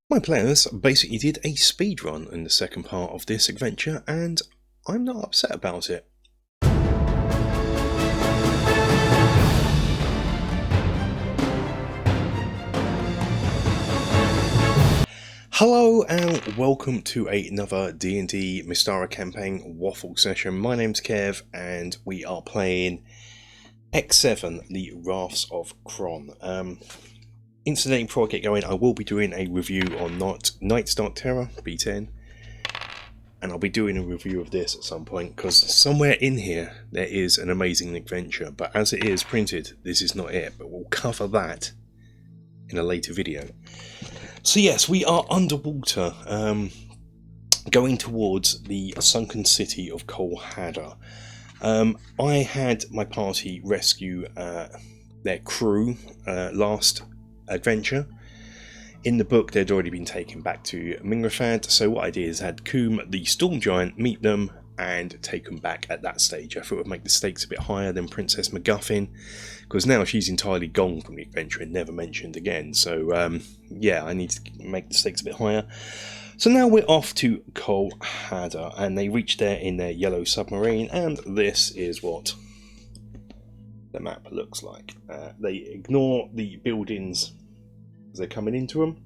My players basically did a speedrun in the second part of this adventure, and I'm not upset about it. Hello and welcome to another D&D Mystara campaign waffle session. My name's Kev and we are playing X7, the Rafts of Kron. Incidentally, before I get going, I will be doing a review on Night's Dark Terror, B10. And I'll be doing a review of this at some point, because somewhere in here there is an amazing adventure. But as it is printed, this is not it. But we'll cover that in a later video. So yes, we are underwater, going towards the sunken city of Colhador. I had my party rescue their crew last adventure. In the book, they'd already been taken back to Mingrafad, so what I did is had Coombe, the Storm Giant, meet them and take them back at that stage. I thought it would make the stakes a bit higher than Princess MacGuffin, because now she's entirely gone from the adventure and never mentioned again. So yeah, I need to make the stakes a bit higher. So now we're off to Colhador, and they reach there in their yellow submarine, and this is what the map looks like. They ignore the buildings as they're coming into them,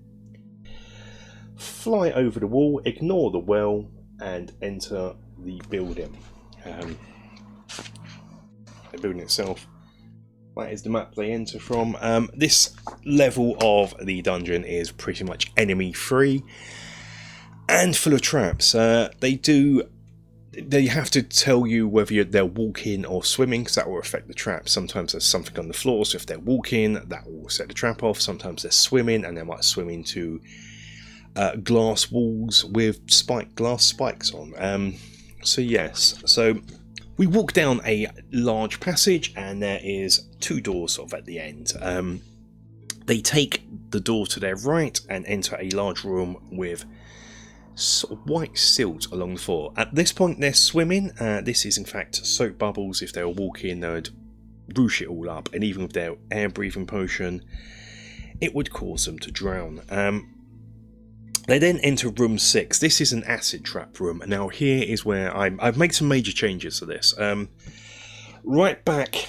fly over the wall, ignore the well, and enter the building. The building itself, that is the map they enter from. This level of the dungeon is pretty much enemy free and full of traps. They have to tell you whether they're walking or swimming, because that will affect the trap. Sometimes there's something on the floor, so if they're walking, that will set the trap off. Sometimes they're swimming, and they might swim into glass walls with glass spikes on. So yes, so we walk down a large passage, and there is two doors sort of at the end. They take the door to their right and enter a large room with sort of white silt along the floor. At this point they're swimming. This is in fact soap bubbles. If they were walking, they would roosh it all up, and even with their air breathing potion it would cause them to drown. They then enter room 6. This is an acid trap room. Now here is where I've made some major changes to this. Right back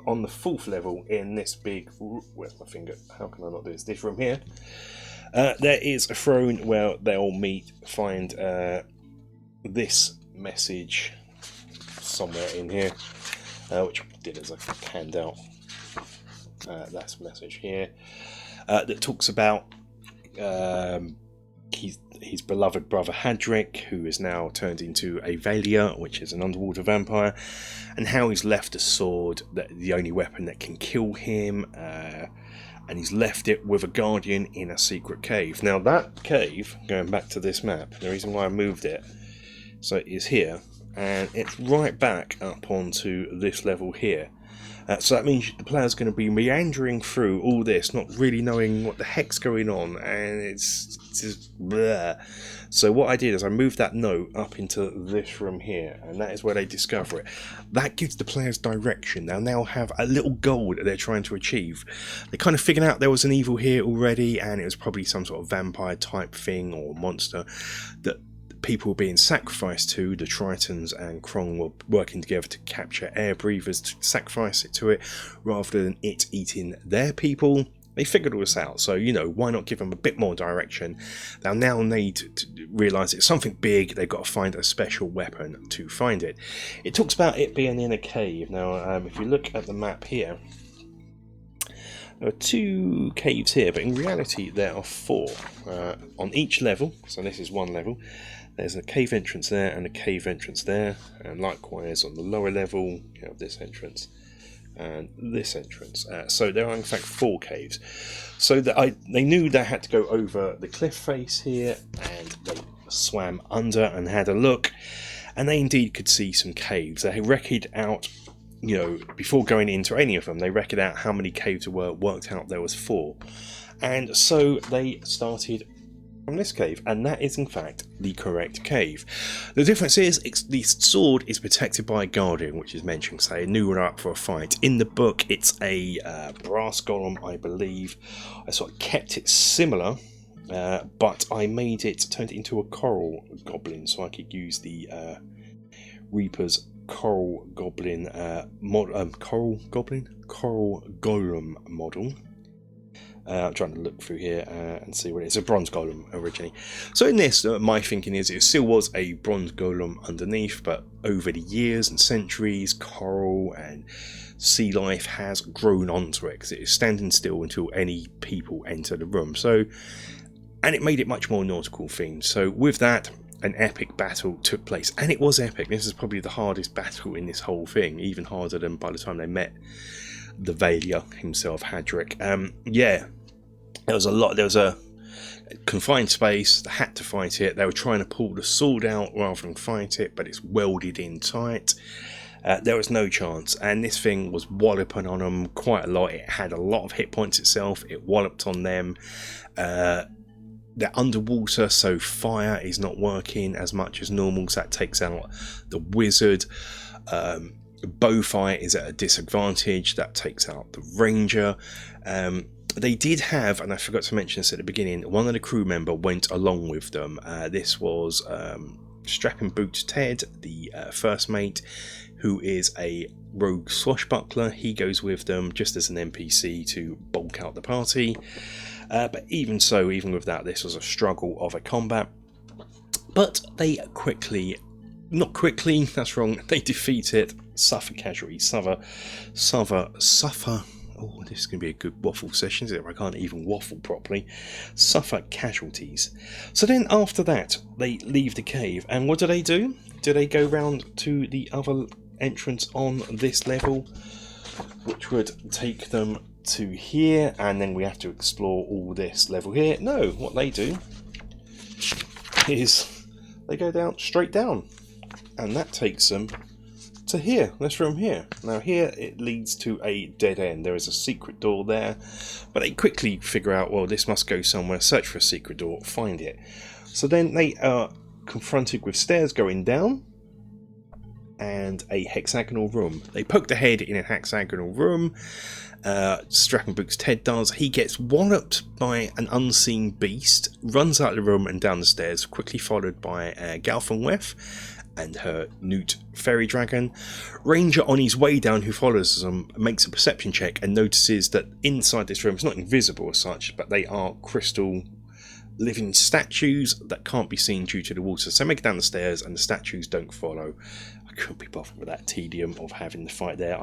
on the 4th level in this big... Where's my finger? How can I not do this? This room here. There is a throne where they'll find this message somewhere in here, which I did as a handout. That's a message here that talks about his beloved brother Hadrick, who is now turned into a Valia, which is an underwater vampire, and how he's left a sword, the only weapon that can kill him, and he's left it with a guardian in a secret cave. Now that cave, going back to this map, the reason why I moved it, so it is here, and it's right back up onto this level here. So that means the player's going to be meandering through all this, not really knowing what the heck's going on, and it's just blah. So what I did is I moved that note up into this room here, and that is where they discover it. That gives the players direction. They'll now have a little goal that they're trying to achieve. They kind of figured out there was an evil here already, and it was probably some sort of vampire type thing or monster that people were being sacrificed to. The Tritons and Kron were working together to capture air breathers to sacrifice it to it, rather than it eating their people. They figured all this out, so why not give them a bit more direction? They'll now need to realise it's something big. They've got to find a special weapon to find it. It talks about it being in a cave. Now if you look at the map here, there are 2 caves here, but in reality there are 4 on each level. So this is one level. There's a cave entrance there and a cave entrance there, and likewise on the lower level you have this entrance and this entrance. So there are in fact 4 caves. So that they knew they had to go over the cliff face here, and they swam under and had a look, and they indeed could see some caves. They reckoned out, before going into any of them, they reckoned out how many caves there were, worked out there was 4, and so they started from this cave, and that is in fact the correct cave. The difference is the sword is protected by a guardian, which is mentioned, so they knew we're up for a fight. In the book it's a brass golem, I believe. I sort of kept it similar, but I turned it into a coral goblin so I could use the Reaper's coral golem model. I'm trying to look through here and see what it is. A bronze golem originally. So in this, my thinking is it still was a bronze golem underneath, but over the years and centuries, coral and sea life has grown onto it because it is standing still until any people enter the room. So, and it made it much more nautical themed. So with that, an epic battle took place, and it was epic. This is probably the hardest battle in this whole thing, even harder than by the time they met the Valia himself, Hadrick. Yeah, there was a lot. There was a confined space. They had to fight it. They were trying to pull the sword out rather than fight it, but it's welded in tight. There was no chance, and this thing was walloping on them quite a lot. It had a lot of hit points itself. It walloped on them. They're underwater, so fire is not working as much as normal, so that takes out the wizard. Bowfire is at a disadvantage, that takes out the ranger. They did have, and I forgot to mention this at the beginning, one of the crew member went along with them. This was Strapping Boots Ted, the first mate, who is a rogue swashbuckler. He goes with them just as an NPC to bulk out the party. But even so, even with that, this was a struggle of a combat. But they not quickly, that's wrong, they defeat it, suffer casualties, suffer. Oh, this is going to be a good waffle session, isn't it? I can't even waffle properly. Suffer casualties. So then after that, they leave the cave, and what do? Do they go round to the other entrance on this level, which would take them to here, and then we have to explore all this level here? No, what they do is they go down, straight down, and that takes them to here, this room here. Now here it leads to a dead end. There is a secret door there, but they quickly figure out, well, this must go somewhere, search for a secret door, find it. So then they are confronted with stairs going down and a hexagonal room. They poke the head in a hexagonal room. Strapping Boots Ted does. He gets walloped by an unseen beast, runs out of the room and down the stairs, quickly followed by Galfanweth and her newt fairy dragon. Ranger, on his way down, who follows them, makes a perception check and notices that inside this room, it's not invisible as such, but they are crystal living statues that can't be seen due to the water. So make it down the stairs and the statues don't follow. I couldn't be bothered with that tedium of having the fight there.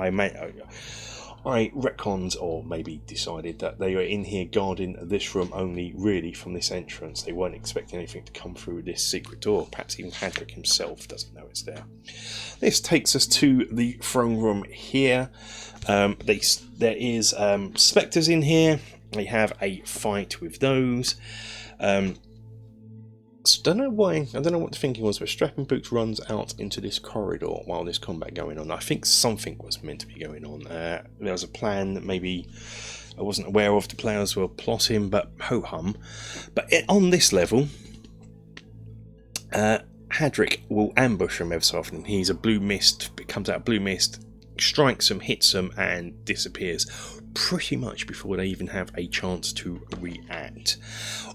I retconned, or maybe decided, that they were in here guarding this room only, really, from this entrance. They weren't expecting anything to come through this secret door. Perhaps even Hadrick himself doesn't know it's there. This takes us to the throne room here. There is spectres in here. They have a fight with those. So I don't know what the thinking was, but Strapping Boots runs out into this corridor while there's combat going on. I think something was meant to be going on. There was a plan that maybe I wasn't aware of, the players were plotting, but ho-hum. But on this level, Hadrick will ambush him ever so often. He's a blue mist, it comes out of blue mist, strikes them, hits them, and disappears pretty much before they even have a chance to react.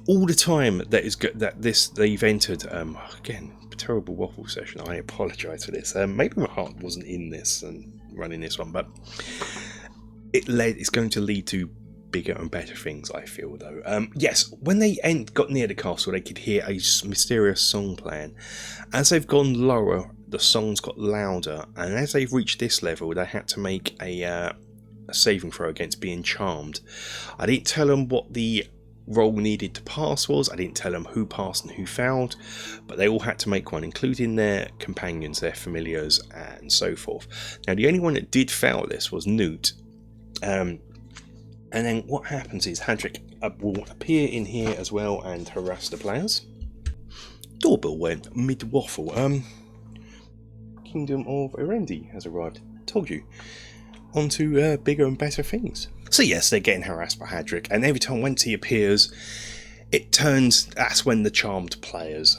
All the time that is good that they've entered, again, terrible waffle session, I apologise for this. Maybe my heart wasn't in this and running this one, but it's going to lead to bigger and better things, I feel, though. Yes, when they got near the castle, they could hear a mysterious song playing. As they've gone lower, the songs got louder, and as they've reached this level, they had to make a saving throw against being charmed. I didn't tell them what the role needed to pass was. I didn't tell them who passed and who failed, but they all had to make one, including their companions, their familiars, and so forth. Now, the only one that did fail this was Newt. And then what happens is Hadrick will appear in here as well and harass the players. Doorbell went mid-waffle. Kingdom of Erendi has arrived. Told you. On to bigger and better things. So yes, they're getting harassed by Hadrick, and every time once he appears, That's when the charmed players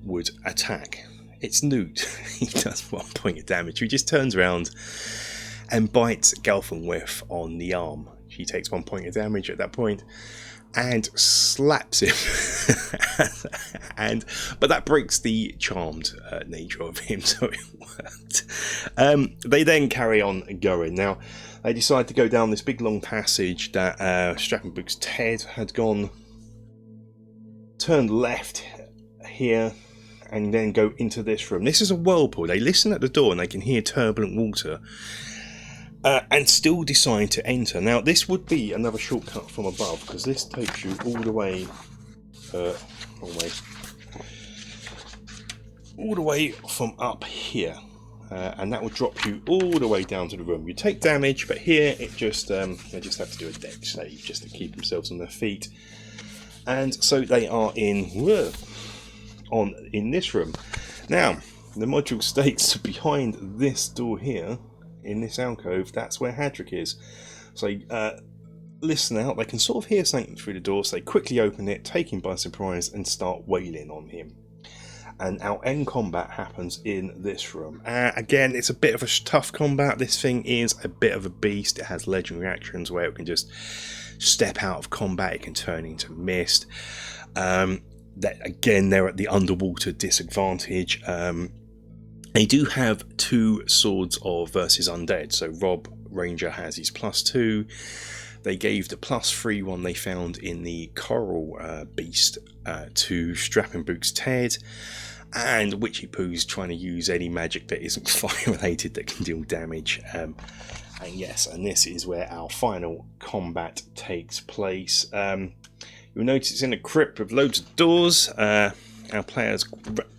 would attack. It's Newt. He does 1 point of damage. He just turns around and bites Gelfenwith on the arm. She takes 1 point of damage at that point and slaps him. But that breaks the charmed nature of him, so it worked. They then carry on going. Now, they decide to go down this big long passage that Strappenbook's Ted had gone, turned left here, and then go into this room. This is a whirlpool. They listen at the door and they can hear turbulent water, and still decide to enter. Now, this would be another shortcut from above, because this takes you all the way, all the way from up here, and that will drop you all the way down to the room. You take damage, but here it just they just have to do a dex save just to keep themselves on their feet, and so they are in this room. Now, the module states behind this door here, in this alcove, that's where Hadrick is. So listen out. They can sort of hear something through the door, so they quickly open it, take him by surprise, and start wailing on him. And our end combat happens in this room. Again, it's a bit of a tough combat. This thing is a bit of a beast. It has legendary actions where it can just step out of combat. It can turn into mist. Again, they're at the underwater disadvantage. They do have 2 swords of versus undead. So Rob Ranger has his +2. They gave the +3 one they found in the coral beast to Strappenbook's Ted, and Witchy Poo's trying to use any magic that isn't fire related that can deal damage. And yes, and this is where our final combat takes place. You'll notice it's in a crypt with loads of doors. Our players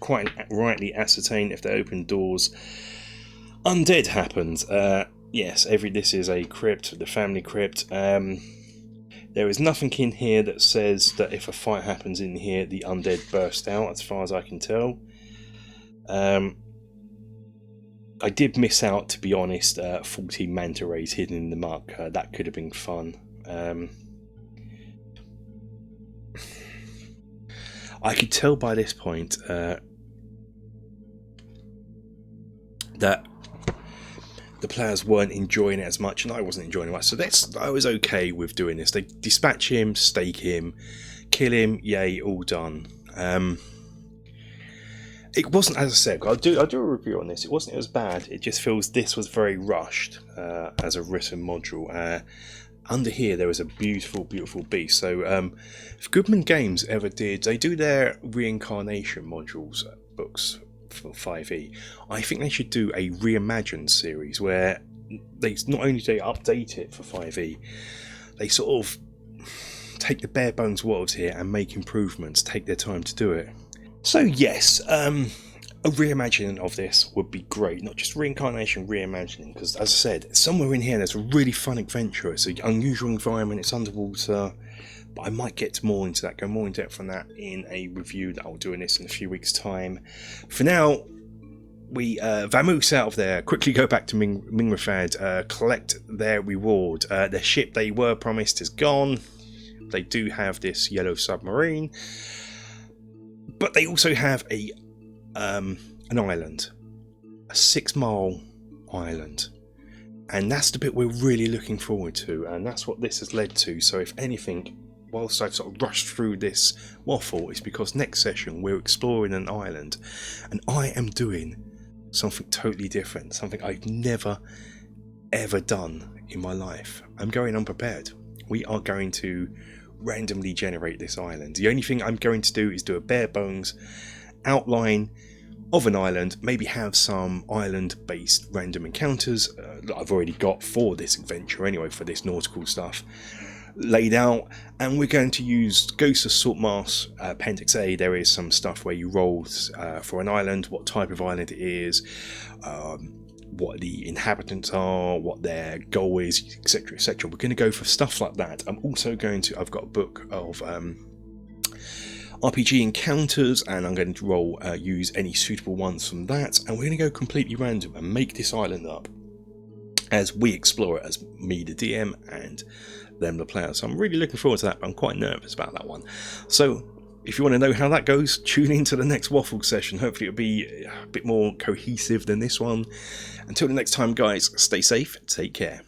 quite rightly ascertain if they open doors, undead happens. Yes, this is a crypt, the family crypt. There is nothing in here that says that if a fight happens in here, the undead burst out, as far as I can tell. I did miss out, to be honest, 40 manta rays hidden in the muck. That could have been fun. I could tell by this point that the players weren't enjoying it as much, and I wasn't enjoying it much. So I was okay with doing this. They dispatch him, stake him, kill him. Yay, all done. It wasn't, as I said, I'll do a review on this. It wasn't as bad. It just feels this was very rushed as a written module. Under here there was a beautiful, beautiful beast. So if Goodman Games ever did, they do their reincarnation modules books for 5e. I think they should do a reimagined series where they not only do they update it for 5e, they sort of take the bare bones worlds here and make improvements, take their time to do it. So yes, a reimagining of this would be great. Not just reincarnation, reimagining, because as I said, somewhere in here there's a really fun adventure. It's an unusual environment, it's underwater, but I might get more into that, go more in depth on that in a review that I'll do in this in a few weeks' time. For now, we vamoose out of there, quickly go back to Mingrafad, collect their reward. Their ship they were promised is gone. They do have this yellow submarine, but they also have an island, a 6-mile island, and that's the bit we're really looking forward to, and that's what this has led to. So if anything, whilst I've sort of rushed through this waffle, it's because next session we're exploring an island, and I am doing something totally different, something I've never ever done in my life. I'm going unprepared. We are going to randomly generate this island. The only thing I'm going to do is do a bare bones outline of an island, maybe have some island based random encounters that I've already got for this adventure anyway, for this nautical stuff laid out, and we're going to use Ghost of Saltmarsh Appendix A. There is some stuff where you roll for an island, what type of island it is, what the inhabitants are, what their goal is, etc, etc. We're going to go for stuff like that. I'm also going to, I've got a book of RPG encounters, and I'm going to use any suitable ones from that, and we're going to go completely random and make this island up as we explore it, as me the DM and them to play out. So I'm really looking forward to that, but I'm quite nervous about that one. So if you want to know how that goes, tune into the next Waffle session. Hopefully it'll be a bit more cohesive than this one. Until the next time, guys, stay safe, take care.